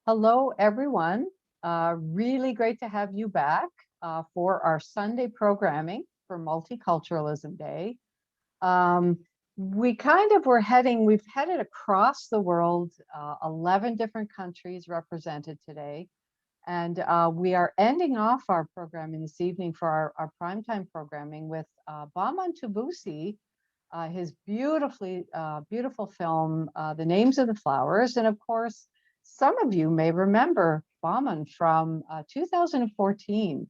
Hello, everyone. Really great to have you back for our Sunday programming for Multiculturalism Day. Um, we kind of we've headed across the world, 11 different countries represented today. And we are ending off our programming this evening for our primetime programming with Bahman Tavoosi, his beautiful film, The Names of the Flowers. And of course, some of you may remember Bahman from 2014,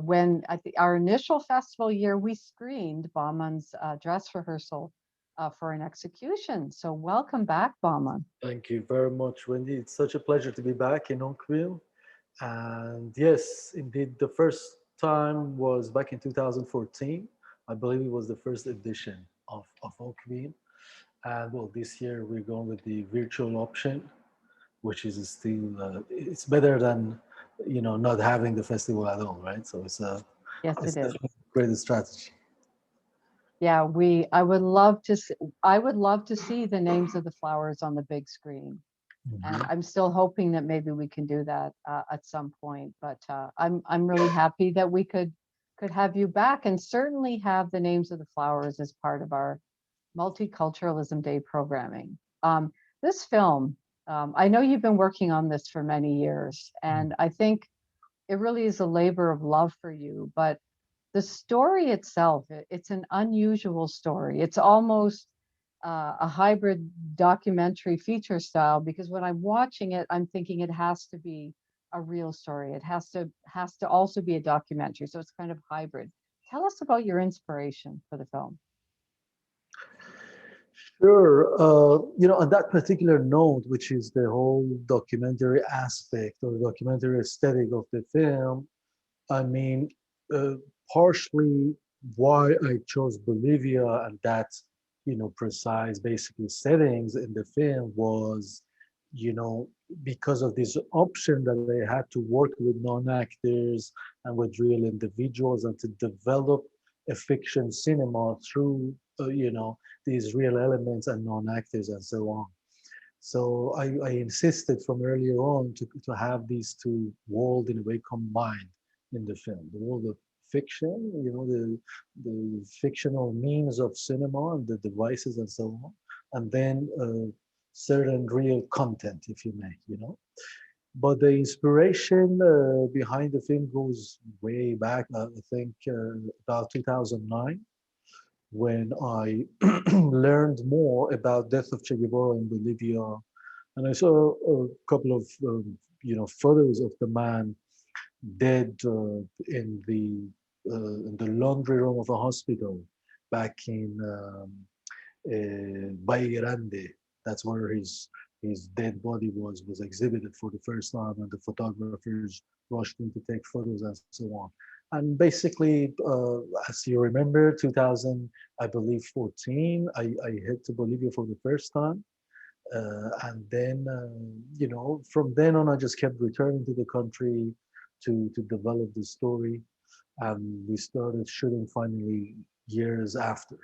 when at our initial festival year, we screened Bahman's dress rehearsal for an execution. So welcome back, Bahman. Thank you very much, Wendy. It's such a pleasure to be back in Oakville. And yes, indeed, the first time was back in 2014. I believe it was the first edition of Oakville. And well, this year we're going with the virtual option, which is still, it's better than, not having the festival at all, right? So Yes, it's it is. definitely a great strategy. Yeah, I would love to I would love to see the names of the flowers on the big screen. And Mhm. I'm still hoping that maybe we can do that at some point. But I'm really happy that we could have you back and certainly have the names of the flowers as part of our Multiculturalism Day programming. This film, I know you've been working on this for many years, and I think it really is a labor of love for you. But the story itself, it's an unusual story. It's almost a hybrid documentary feature style, because when I'm watching it, I'm thinking it has to be a real story. It has to also be a documentary. So it's kind of hybrid. Tell us about your inspiration for the film. Sure. On that particular note, which is the whole documentary aspect or documentary aesthetic of the film, I mean, uh, partially why I chose Bolivia and that, precise basically settings in the film was, you know, because of this option that they had to work with non-actors and with real individuals and to develop a fiction cinema through, these real elements and non-actors and so on. So I insisted from earlier on to have these two worlds in a way combined in the film. The world of fiction, the fictional means of cinema and the devices and so on, and then certain real content, if you may, But the inspiration behind the film goes way back, I think about 2009 when I learned more about death of Che Guevara in Bolivia, and I saw a couple of photos of the man dead in the laundry room of a hospital back in Valle Grande. That's where his dead body was exhibited for the first time, and the photographers rushed in to take photos and so on. And basically, as you remember, 2000, I believe 14, I hit to Bolivia for the first time. And then, from then on, I just kept returning to the country to develop the story. And we started shooting finally years after.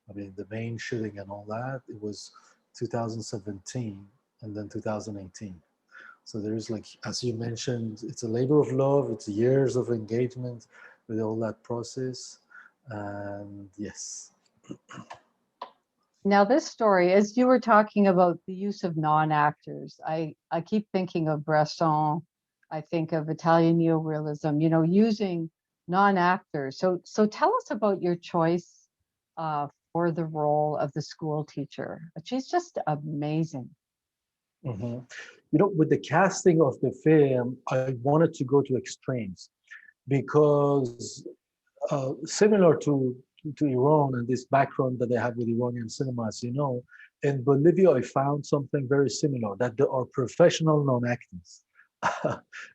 I mean, the main shooting and all that, it was 2017 and then 2018. So there's like, as you mentioned, it's a labor of love. It's years of engagement with all that process. And yes. Now, this story, as you were talking about the use of non-actors, I keep thinking of Bresson. I think of Italian neorealism, using non-actors. So tell us about your choice for the role of the school teacher. She's just amazing. Mhm. With the casting of the film, I wanted to go to extremes because similar to Iran and this background that they have with Iranian cinema, as you know, in Bolivia, I found something very similar that there are professional non-actors.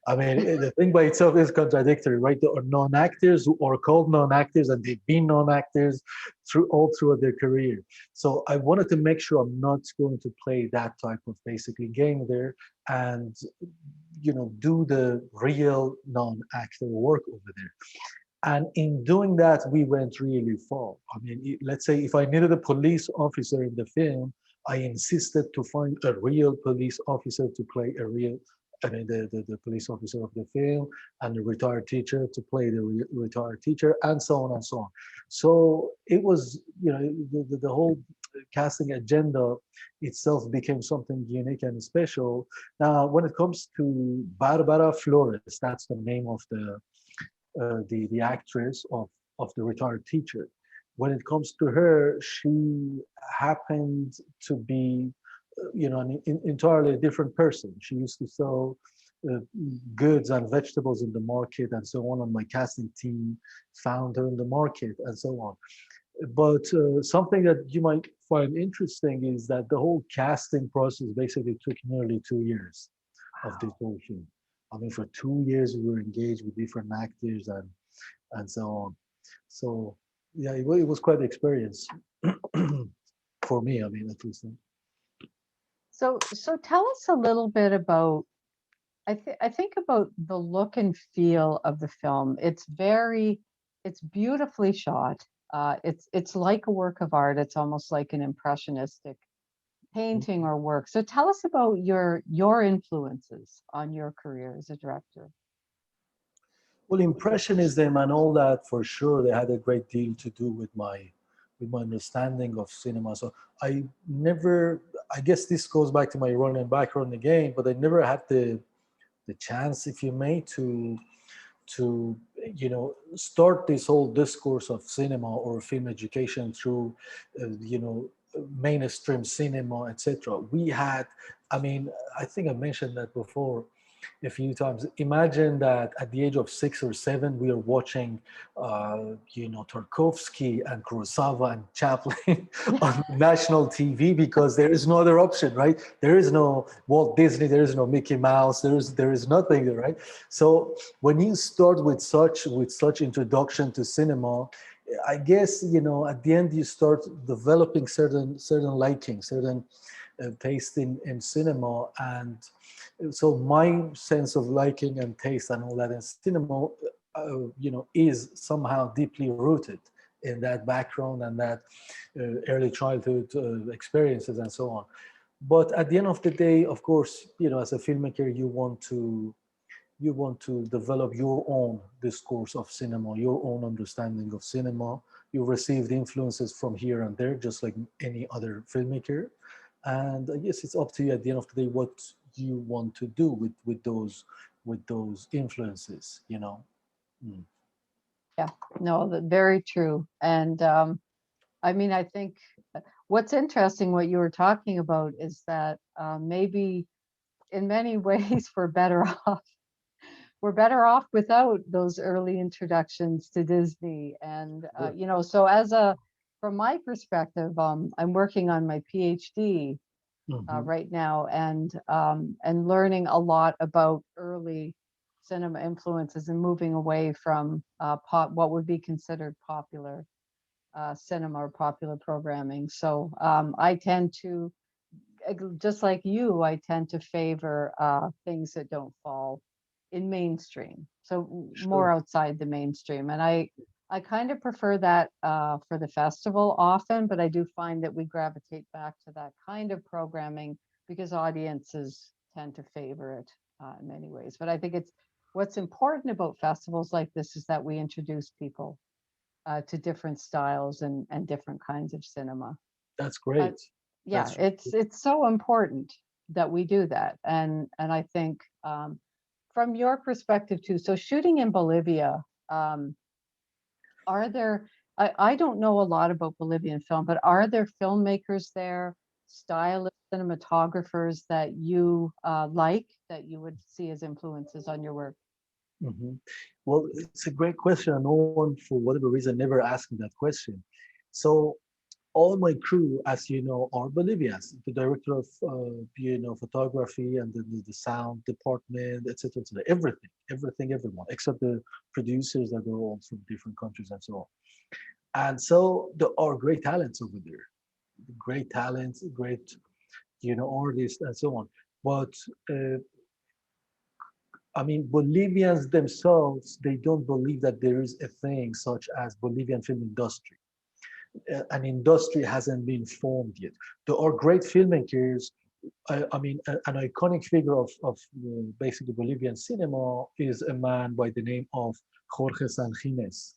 I mean, the thing by itself is contradictory, right? There are non-actors who are called non-actors and they've been non-actors all throughout their career. So I wanted to make sure I'm not going to play that type of basically game there and do the real non-actor work over there. And in doing that, we went really far. I mean, let's say if I needed a police officer in the film, I insisted to find a real police officer to play a real, I mean, the police officer of the film, and a retired teacher to play the retired teacher, and so on and so on. So it was, you know, the whole casting agenda itself became something unique and special. Now, when it comes to Barbara Flores, that's the name of the actress of the retired teacher. When it comes to her, she happened to be, you know, an entirely different person. She used to sell uh, goods and vegetables in the market and so on. And my casting team found her in the market and so on. But something that you might find interesting is that the whole casting process basically took nearly 2 years of this Wow. whole film. I mean, for 2 years we were engaged with different actors and so on. So yeah, it was quite an experience for me. I mean, at least. So tell us a little bit about, I think about the look and feel of the film. It's beautifully shot. It's like a work of art. It's almost like an impressionistic painting or work. So tell us about your influences on your career as a director. Well, impressionism and all that, for sure, they had a great deal to do with my understanding of cinema. So I never, I guess this goes back to my Iranian background again, but I never had the chance, if you may, to you know, start this whole discourse of cinema or film education through you know, mainstream cinema, etc. We had, I mean, I think I mentioned that before a few times. Imagine that at the age of 6 or 7 we are watching you know, Tarkovsky and Kurosawa and Chaplin on national TV, because there is no other option, right? There is no Walt Disney, there is no Mickey Mouse, there is nothing there, right? So when you start with such introduction to cinema, I guess, you know, at the end you start developing certain liking, certain taste in cinema. And so my sense of liking and taste and all that in cinema, you know, is somehow deeply rooted in that background and that early childhood experiences and so on. But at the end of the day, of course, you know, as a filmmaker, you want to develop your own discourse of cinema, your own understanding of cinema. You received influences from here and there, just like any other filmmaker. And I guess it's up to you at the end of the day what you want to do with those influences, you know. Mm. Yeah, no, very true. And I mean, I think what's interesting, what you were talking about, is that maybe in many ways we're better off. We're better off without those early introductions to Disney. And Sure. you know, so from my perspective, I'm working on my PhD Mhm. right now, and learning a lot about early cinema influences and moving away from what would be considered popular cinema or popular programming. So I tend to, just like you, I tend to favor things that don't fall in mainstream. So more Sure. outside the mainstream. And I kind of prefer that for the festival often, but I do find that we gravitate back to that kind of programming because audiences tend to favor it in many ways. But I think it's what's important about festivals like this is that we introduce people to different styles and different kinds of cinema. That's Uh, great. yeah, That's it's so important that we do that, and I think from your perspective too. So shooting in Bolivia, um, are there? I don't know a lot about Bolivian film, but are there filmmakers there, stylists, cinematographers that you like that you would see as influences on your work? Mhm. Well, it's a great question. And no one, for whatever reason, never asked me that question. So all my crew, as you know, are Bolivians. The director of, you know, photography and the sound department, etc., etc. Everything, everyone, except the producers that are all from different countries and so on. And so there are great talents over there, great talents, great, you know, artists and so on. But uh, I mean, Bolivians themselves, they don't believe that there is a thing such as Bolivian film industry. an industry hasn't been formed yet. There are great filmmakers. I mean, an iconic figure of basically Bolivian cinema is a man by the name of Jorge Sanjines.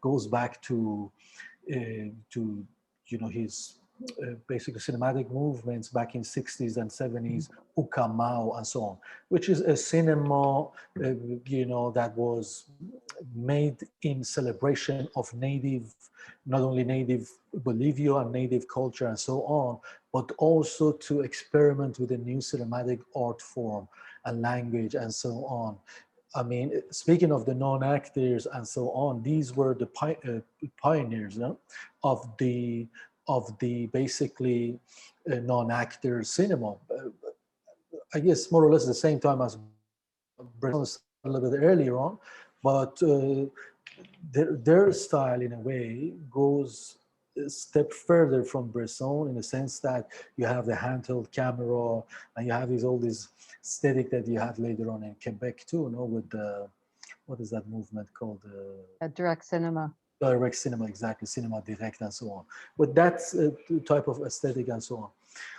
Goes back to his basically cinematic movements back in 60s and 70s, Ucamau and so on, which is a cinema that was made in celebration of not only native Bolivia and native culture and so on, but also to experiment with a new cinematic art form and language and so on. I mean, speaking of the non-actors and so on, these were the pioneers, no? of the basically non-actor cinema. I guess more or less at the same time as Bresson a little bit earlier on, but their style in a way goes a step further from Bresson in the sense that you have the handheld camera and you have all this aesthetic that you had later on in Quebec too, with the, what is that movement called? Direct cinema. Direct cinema, exactly, cinema direct and so on. But that's a type of aesthetic and so on.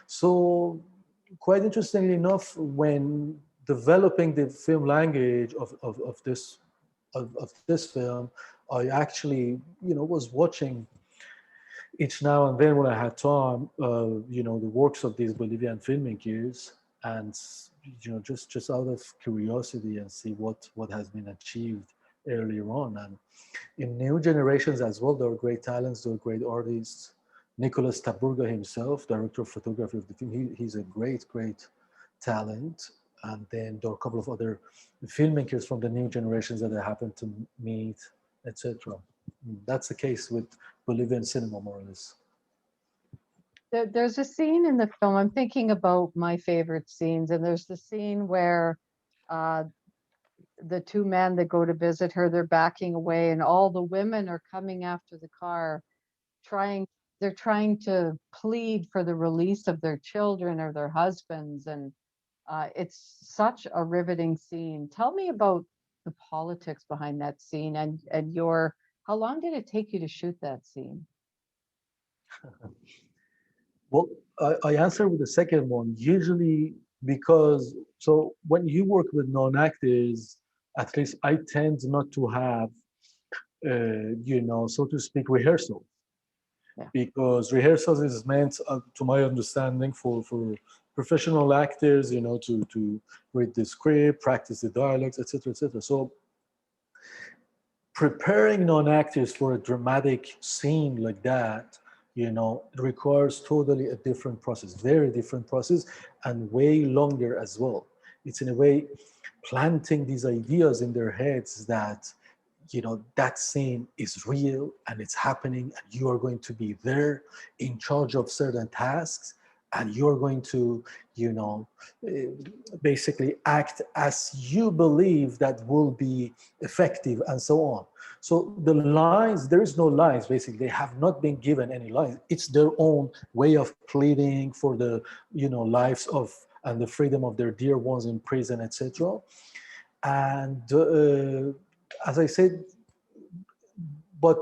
So quite interestingly enough, when developing the film language of this film, I actually, was watching each now and then when I had time, the works of these Bolivian filmmakers, and just out of curiosity and see what has been achieved earlier on. And in new generations as well, there are great talents, there are great artists. Nicolas Taburga himself, director of photography of the film, he's a great talent. And then there are a couple of other filmmakers from the new generations that I happen to meet, etc. That's the case with Bolivian cinema, more or less. There's a scene in the film, I'm thinking about my favorite scenes, and there's the scene where uh, the two men that go to visit her, they're backing away, and all the women are coming after the car, they're trying to plead for the release of their children or their husbands, and it's such a riveting scene. Tell me about the politics behind that scene, and how long did it take you to shoot that scene? Well, I answer with the second one. Usually, because so when you work with non-actors, at least I tend not to have, so to speak, rehearsals, Yeah. because rehearsals is meant, to my understanding, for professional actors, to read the script, practice the dialogues, etc., etc. So preparing non-actors for a dramatic scene like that, requires totally a different process, very different process, and way longer as well. It's in a way planting these ideas in their heads that, that scene is real and it's happening, and you are going to be there in charge of certain tasks, and you're going to, eh, basically act as you believe that will be effective and so on. So the lines, there is no lines, basically. They have not been given any lines. It's their own way of pleading for the, lives of and the freedom of their dear ones in prison, etc. And as I said, but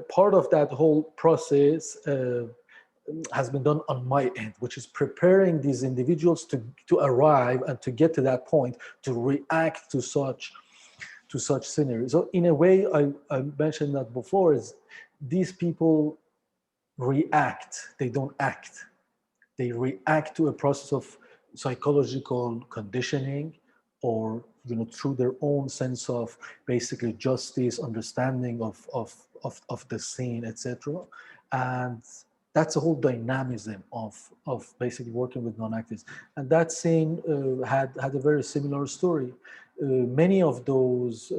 part of that whole process has been done on my end, which is preparing these individuals to arrive and to get to that point, to react to such scenery. So in a way, I mentioned that before, is these people react, they don't act. They react to a process of psychological conditioning, or through their own sense of basically justice, understanding of the scene, etc. And that's a whole dynamism of basically working with non-actors. And that scene had a very similar story. Many of those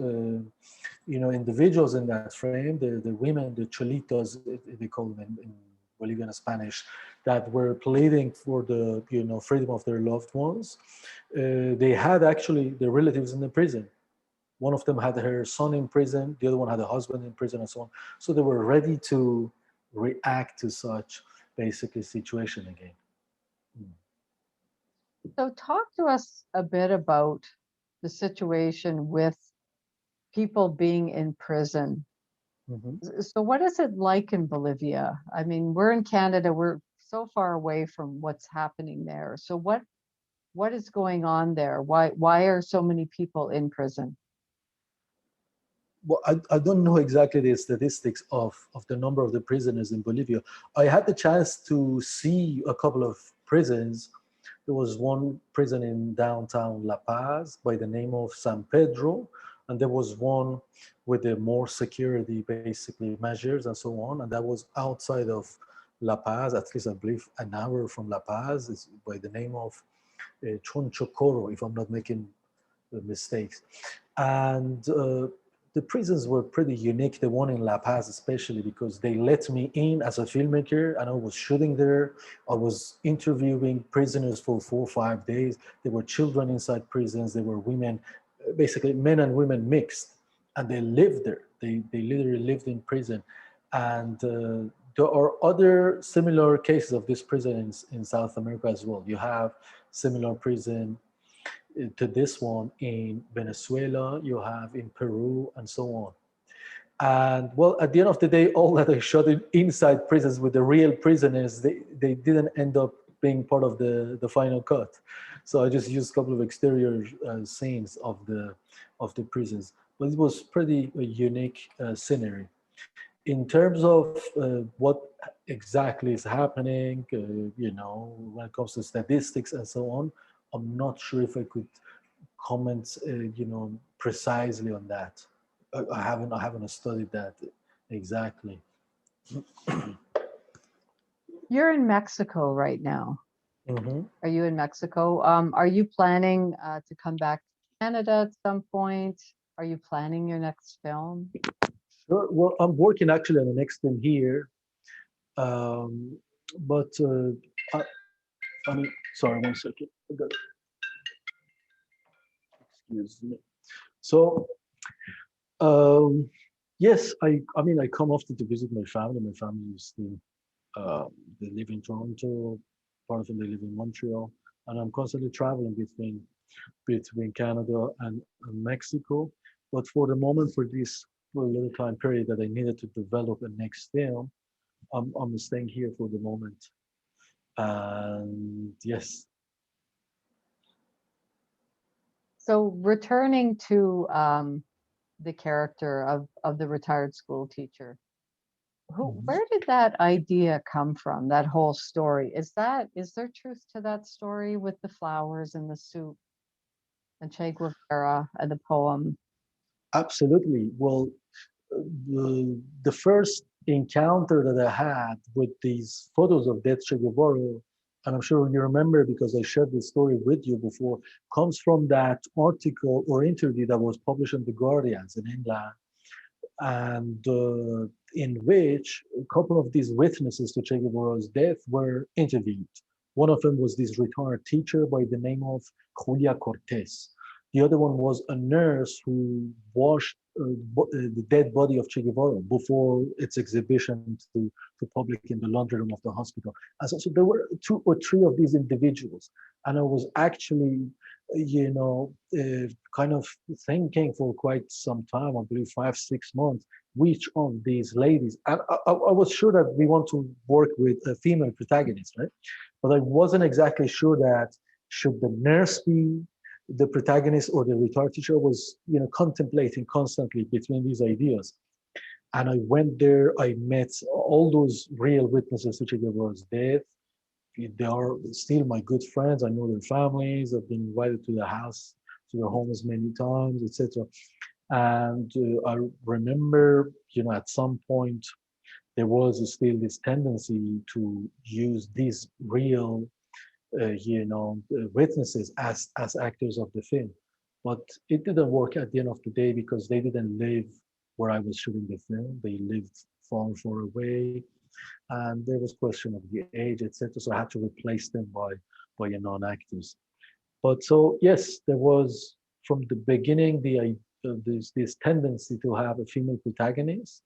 individuals in that frame, the women, the cholitos, they call them in Bolivian Spanish, that were pleading for the freedom of their loved ones. They had actually their relatives in the prison. One of them had her son in prison, the other one had a husband in prison, and so on. So they were ready to react to such basically situation again. So talk to us a bit about the situation with people being in prison. Mhm. So what is it like in Bolivia? I mean, we're in Canada, we're so far away from what's happening there. So what is going on there? Why are so many people in prison? Well, I don't know exactly the statistics of the number of the prisoners in Bolivia. I had the chance to see a couple of prisons. There was one prison in downtown La Paz by the name of San Pedro, and there was one with the more security, basically measures and so on, and that was outside of La Paz, at least I believe an hour from La Paz, is by the name of Chonchocoro, if I'm not making mistakes. And the prisons were pretty unique, the one in La Paz especially, because they let me in as a filmmaker and I was shooting there. I was interviewing prisoners for 4 or 5 days. There were children inside prisons, there were women, basically men and women mixed, and they lived there. They literally lived in prison. And there are other similar cases of this prison in South America as well. You have similar prison to this one in Venezuela, you have in Peru, and so on. And well, at the end of the day, all that I shot in inside prisons with the real prisoners, they didn't end up being part of the final cut. So I just used a couple of exterior scenes of the prisons. But it was pretty unique scenery. In terms of what exactly is happening, when it comes to statistics and so on, I'm not sure if I could comment, precisely on that. I haven't studied that exactly. You're in Mexico right now. Hmm. Are you in Mexico? Are you planning to come back to Canada at some point? Are you planning your next film? Sure. Well, I'm working actually on the next thing here, um, but I, I mean, sorry, 1 second. Excuse me. So, um, yes, I mean, I come often to visit my family. My family is still they live in Toronto, part of them they live in Montreal, and I'm constantly traveling between Canada and Mexico. But for the moment, for a little time period that I needed to develop a next film, I'm staying here for the moment. And yes, So returning to the character of the retired school teacher, mhm. where did that idea come from? That whole story, is there truth to that story with the flowers and the soup and Che Guevara and the poem? Absolutely. Well, the first encounter that I had with these photos of dead Che Guevara, and I'm sure you remember because I shared this story with you before, comes from that article or interview that was published in The Guardians in England, and in which a couple of these witnesses to Che Guevara's death were interviewed. One of them was this retired teacher by the name of Julia Cortez. The other one was a nurse who washed the dead body of Che Guevara before its exhibition to public in the laundry room of the hospital. And so there were 2 or 3 of these individuals. And I was actually, kind of thinking for quite some time, I believe 5, 6 months, which of these ladies, and I was sure that we want to work with a female protagonist, right? But I wasn't exactly sure that should the nurse be the protagonist or the retired teacher. I was, contemplating constantly between these ideas. And I went there, I met all those real witnesses to Che Guevara's death. They are still my good friends. I know their families. I've been invited to their house, to their homes many times, etc. And I remember, at some point, there was still this tendency to use these real, witnesses as actors of the film. But it didn't work at the end of the day because they didn't live where I was shooting the film. They lived far, far away, and there was question of the age, etc. So I had to replace them by non-actors. But so yes, there was from the beginning this tendency to have a female protagonist,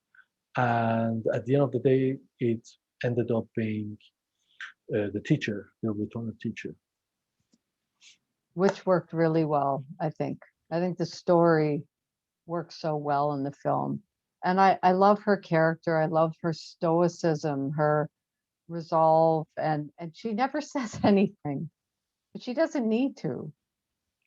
and at the end of the day, it ended up being the teacher, the return teacher. Which worked really well, I think. I think the story works so well in the film. And I love her character. I love her stoicism, her resolve, and she never says anything, but she doesn't need to.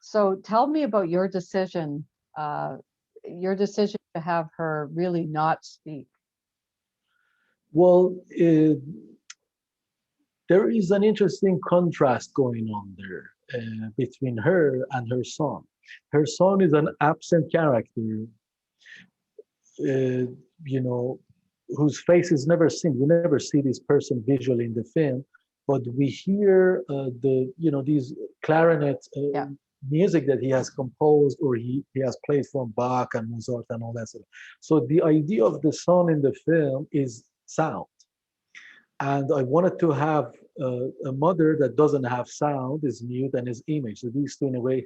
So tell me about uh, your decision to have her really not speak. Well, there is an interesting contrast going on there between her and her son. Her son is an absent character, uh, you know, whose face is never seen. We never see this person visually in the film, but we hear these clarinet Yeah, music that he has composed or he has played from Bach and Mozart and all that stuff. So the idea of the sound in the film is sound. And I wanted to have a mother that doesn't have sound, is mute, and is image. So these two, in a way,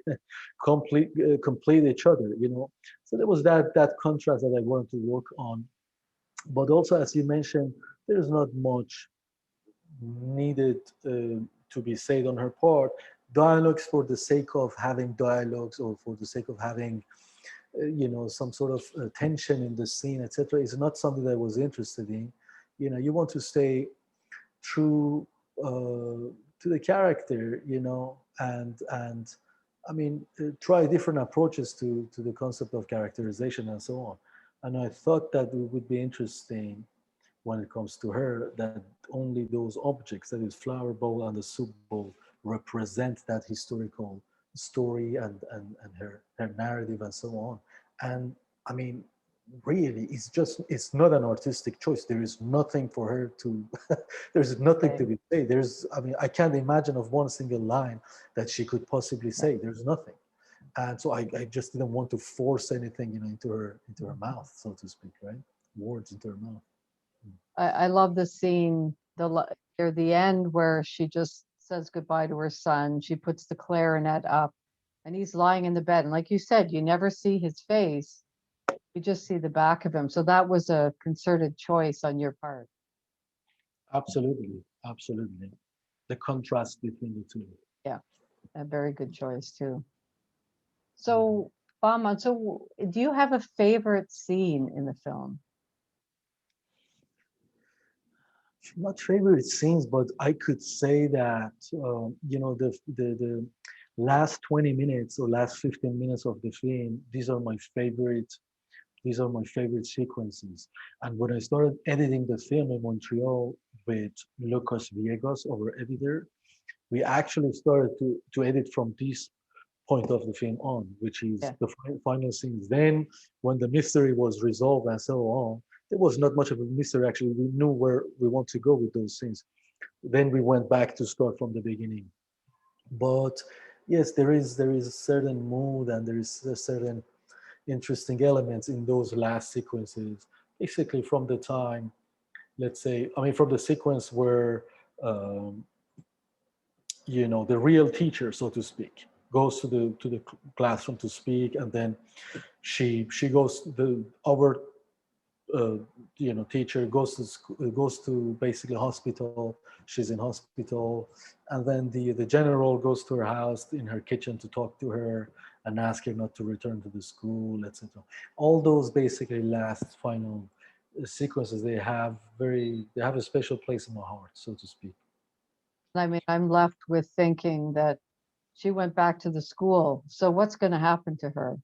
complete each other. So there was that contrast that I wanted to work on. But also, as you mentioned, there's not much needed to be said on her part. Dialogues for the sake of having dialogues, or for the sake of having some sort of tension in the scene, etc., is not something that I was interested in. You want to stay true to the character, and I mean, try different approaches to the concept of characterization and so on. And I thought that it would be interesting when it comes to her, that only those objects, that is flower bowl and the soup bowl, represent that historical story and her narrative and so on. And I mean, really, it's not an artistic choice. There is nothing for her to there's nothing to okay. be said. I mean, I can't imagine of one single line that she could possibly Yeah. say. There's nothing. And so I just didn't want to force anything, into her mouth, so to speak, right? Words into her mouth. I love the scene, near the end where she just says goodbye to her son. She puts the clarinet up, and he's lying in the bed. And like you said, you never see his face. You just see the back of him. So that was a concerted choice on your part. Absolutely, absolutely. The contrast between the two. Yeah, a very good choice too. Mhm. So, Bahman, so do you have a favorite scene in the film? Not favorite scenes, but I could say that the last 20 minutes or last 15 minutes of the film, these are my favorite. These are my favorite sequences. And when I started editing the film in Montreal with Lucas Viegas, our editor, we actually started to edit from this point of the film on, which is Yeah. the final scenes. Then, when the mystery was resolved and so on, there was not much of a mystery. Actually, we knew where we want to go with those scenes. Then we went back to start from the beginning. But yes, there is a certain mood, and there is a certain interesting elements in those last sequences. Basically, from the time, let's say, I mean, from the sequence where um, the real teacher, so to speak, goes to the classroom to speak, and then she goes, the our teacher goes to basically hospital. She's in hospital, and then the general goes to her house in her kitchen to talk to her and ask her not to return to the school, etc. All those basically last final sequences, they have a special place in my heart, so to speak. I mean, I'm left with thinking that she went back to the school. So what's going to happen to her?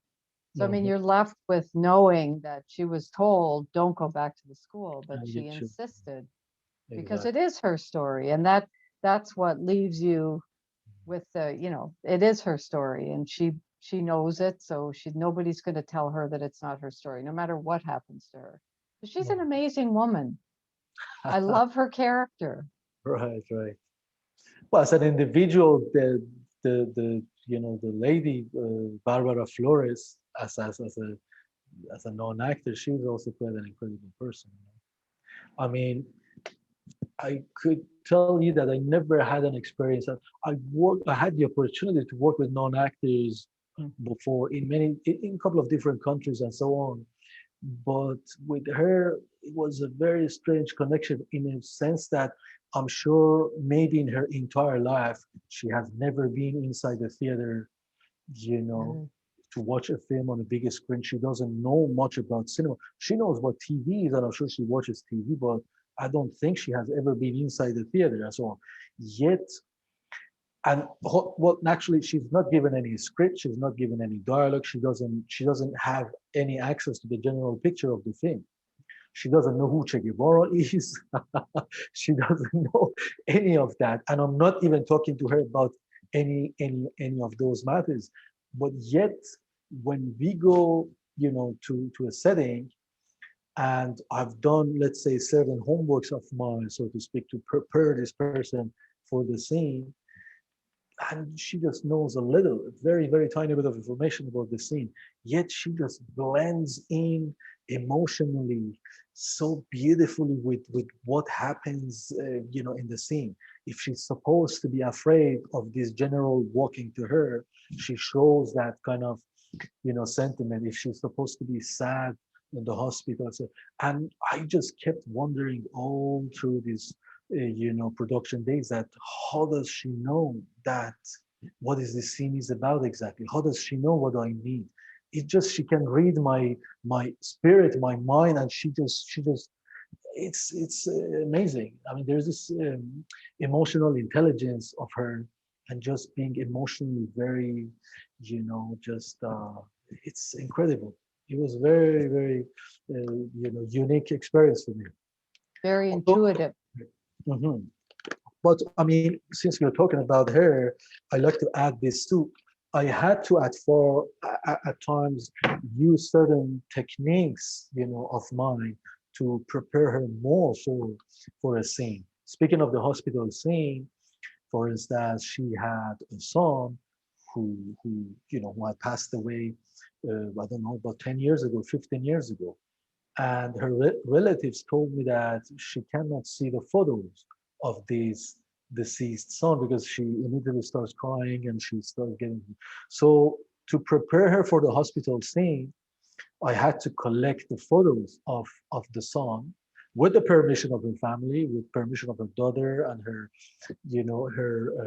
So, I mean, Mhm. you're left with knowing that she was told, don't go back to the school, but And she you should. insisted because it Exactly. is her story. And that's what leaves you with it is her story, and she knows it. So nobody's going to tell her that it's not her story, no matter what happens to her. She's an amazing woman. I love her character. Right, right. Well, as an individual, the lady, Barbara Flores, as a non-actor, she was also quite an incredible person. I mean, I could tell you that I never had an experience. I had the opportunity to work with non-actors Mm. before in a couple of different countries and so on. But with her, it was a very strange connection, in a sense that I'm sure maybe in her entire life she has never been inside the theater, you know, Mhm. to watch a film on a bigger screen. She doesn't know much about cinema. She knows what TV is, and I'm sure she watches TV, but I don't think she has ever been inside the theater and so on. Yet, and well, naturally, she's not given any script. She's not given any dialogue. She doesn't have any access to the general picture of the film. She doesn't know who Che Guevara is. She doesn't know any of that. And I'm not even talking to her about any of those matters. But yet, when we go, to a setting, and I've done, let's say, certain homeworks of mine, so to speak, to prepare this person for the scene, and she just knows a little, a very, very tiny bit of information about the scene. Yet she just blends in emotionally so beautifully with what happens, in the scene. If she's supposed to be afraid of this general walking to her, she shows that kind of, sentiment. If she's supposed to be sad in the hospital, so, and I just kept wondering all through this production days, that how does she know that what is this scene is about exactly? How does she know what I mean? It just, she can read my spirit, my mind, and she just it's amazing. I mean, there's this emotional intelligence of her, and just being emotionally very, just it's incredible. It was very, very unique experience for me. Very Although, intuitive. mhm. But I mean, since we're talking about her, I like to add this too. I had to at times use certain techniques, of mine to prepare her more for a scene. Speaking of the hospital scene, for instance, she had a son who had passed away. I don't know, about 10 years ago, 15 years ago, and her relatives told me that she cannot see the photos of this deceased son because she immediately starts crying and she starts getting. So to prepare her for the hospital scene, I had to collect the photos of the son with the permission of her family, with permission of her daughter and her,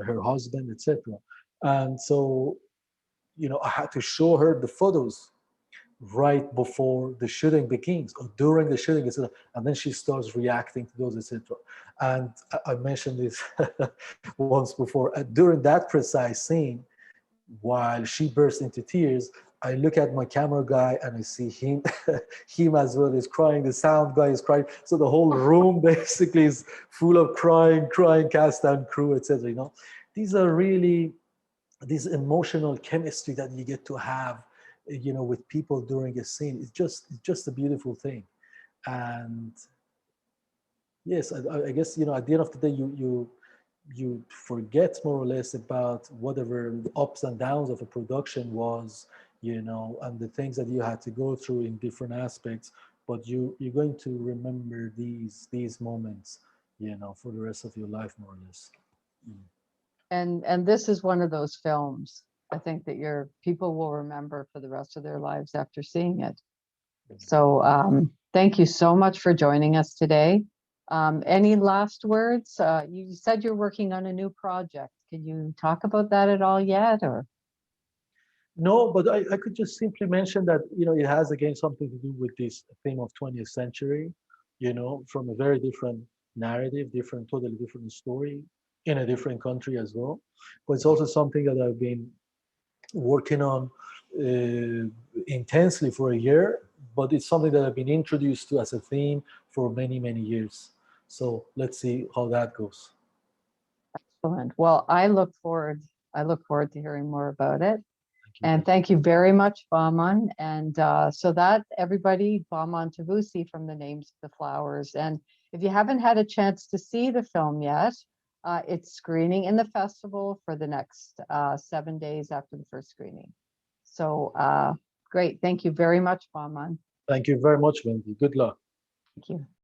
her husband, etc. And so, I had to show her the photos right before the shooting begins or during the shooting, etc. And then she starts reacting to those, etc. And I mentioned this once before. During that precise scene, while she bursts into tears, I look at my camera guy and I see him, him as well is crying. The sound guy is crying. So the whole room basically is full of crying cast and crew, etc. These are really this emotional chemistry that you get to have, with people during a scene. It's just a beautiful thing. And yes, I guess, at the end of the day, you forget more or less about whatever the ups and downs of a production was, and the things that you had to go through in different aspects. But you're going to remember these moments, for the rest of your life, more or less. Mm. And this is one of those films, I think, that your people will remember for the rest of their lives after seeing it. So thank you so much for joining us today. Any last words? You said you're working on a new project. Can you talk about that at all yet? Or No, but I could just simply mention that, it has again something to do with this theme of 20th century, from a very different narrative, totally different story in a different country as well. But it's also something that I've been working on intensely for a year, but it's something that I've been introduced to as a theme for many, many years. So let's see how that goes. excellent. Well, I look forward to hearing more about it. Thank you. And thank you very much, Bahman. And so that everybody, Bahman Tavoosi from the Names of the Flowers. And if you haven't had a chance to see the film yet, it's screening in the festival for the next 7 days after the first screening. So great. Thank you very much, Bahman. Thank you very much, Wendy. Good luck. Thank you.